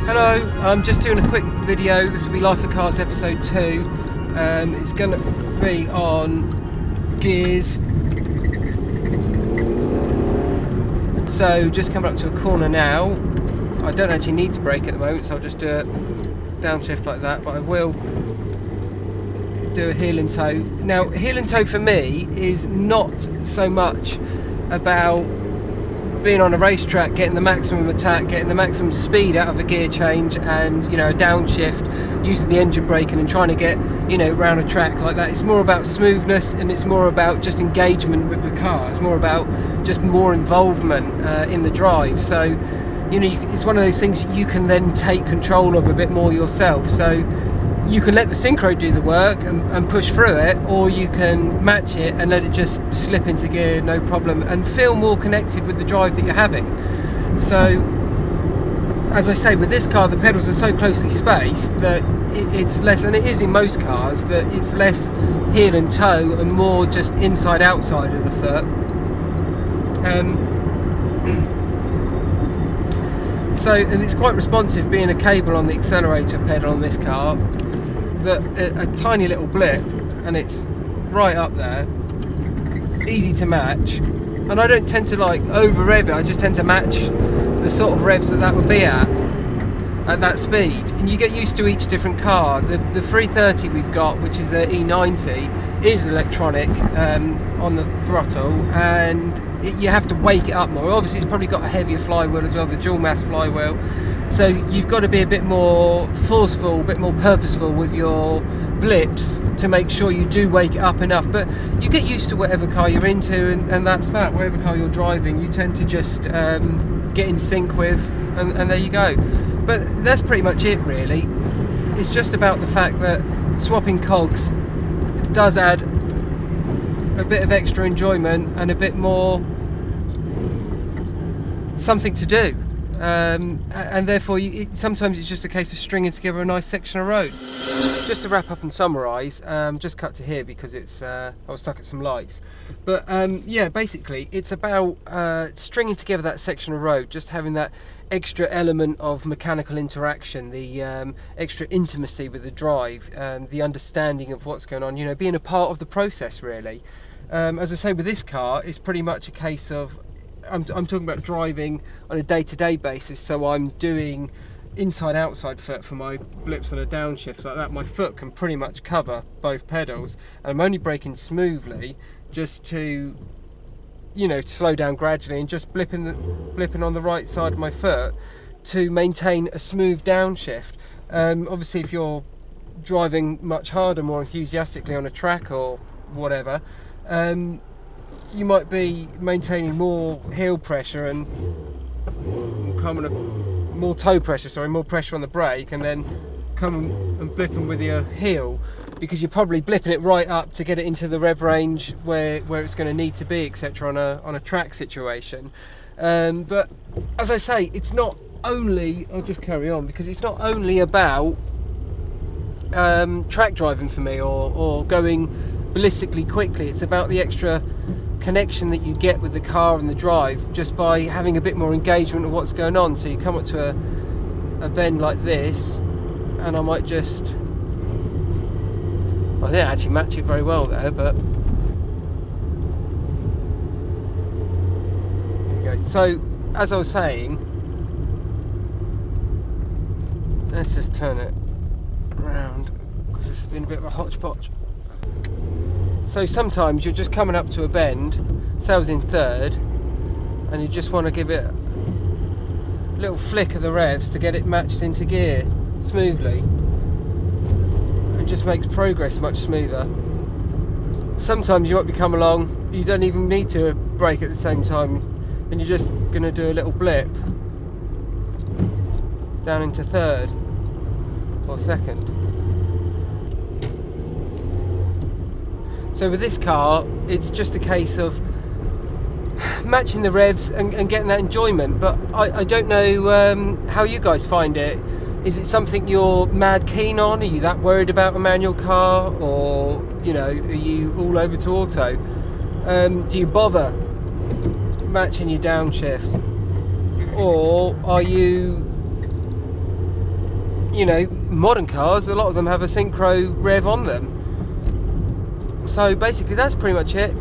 Hello, I'm just doing a quick video. This will be Life of Cars episode 2. It's going to be on gears. So just coming up to a corner now. I don't actually need to brake at the moment, so I'll just do a downshift like that, but I will do a heel and toe. Now, heel and toe for me is not so much about being on a racetrack, getting the maximum attack, getting the maximum speed out of a gear change, and a downshift, using the engine braking and trying to get around a track like that. It's more about smoothness, and it's more about just engagement with the car. It's more about just more involvement in the drive. So it's one of those things that you can then take control of a bit more yourself. So you can let the synchro do the work and push through it, or you can match it and let it just slip into gear, no problem, and feel more connected with the drive that you're having. So, as I say, with this car, the pedals are so closely spaced that it's less, and it is in most cars, that it's less heel and toe and more just inside outside of the foot. So, and it's quite responsive, being a cable on the accelerator pedal on this car. A tiny little blip, and it's right up there, easy to match, and I don't tend to over rev it. I just tend to match the sort of revs that would be at that speed, and you get used to each different car. The 330 we've got, which is an E90, is electronic on the throttle, and you have to wake it up more. Obviously it's probably got a heavier flywheel as well, the dual mass flywheel. So you've got to be a bit more forceful, a bit more purposeful with your blips to make sure you do wake it up enough. But you get used to whatever car you're into, and that's that. Whatever car you're driving, you tend to just get in sync with, and there you go. But that's pretty much it, really. It's just about the fact that swapping cogs does add a bit of extra enjoyment and a bit more something to do. And therefore sometimes it's just a case of stringing together a nice section of road. Just to wrap up and summarise, just cut to here because it's I was stuck at some lights, but yeah, basically it's about stringing together that section of road, just having that extra element of mechanical interaction, the extra intimacy with the drive, the understanding of what's going on, being a part of the process, really. As I say, with this car, it's pretty much a case of I'm talking about driving on a day-to-day basis, so I'm doing inside-outside foot for my blips on a downshift like that. My foot can pretty much cover both pedals, and I'm only braking smoothly just to, slow down gradually and just blipping on the right side of my foot to maintain a smooth downshift. Obviously, if you're driving much harder, more enthusiastically on a track or whatever, you might be maintaining more heel pressure and more toe pressure, more pressure on the brake, and then come and blipping with your heel, because you're probably blipping it right up to get it into the rev range where it's going to need to be, etc. on a track situation. But as I say, it's not only, I'll just carry on, because it's not only about track driving for me or going ballistically quickly. It's about the extra connection that you get with the car and the drive just by having a bit more engagement of what's going on. So you come up to a bend like this, and I might just, I didn't actually match it very well there, but there you go. So as I was saying, let's just turn it around because it's been a bit of a hodgepodge. So sometimes you're just coming up to a bend, say I was in third, and you just want to give it a little flick of the revs to get it matched into gear smoothly, and just makes progress much smoother. Sometimes you might be coming along, you don't even need to brake at the same time, and you're just going to do a little blip down into third or second. So with this car, it's just a case of matching the revs and getting that enjoyment. But I don't know how you guys find it. Is it something you're mad keen on? Are you that worried about a manual car? Or, are you all over to auto? Do you bother matching your downshift? Or are you you know, modern cars, a lot of them have a synchro rev on them. So basically that's pretty much it.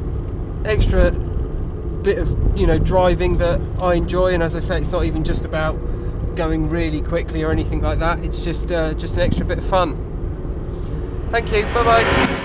Extra bit of, you know, driving that I enjoy, and as I say, it's not even just about going really quickly or anything like that. It's just an extra bit of fun. Thank you. Bye bye.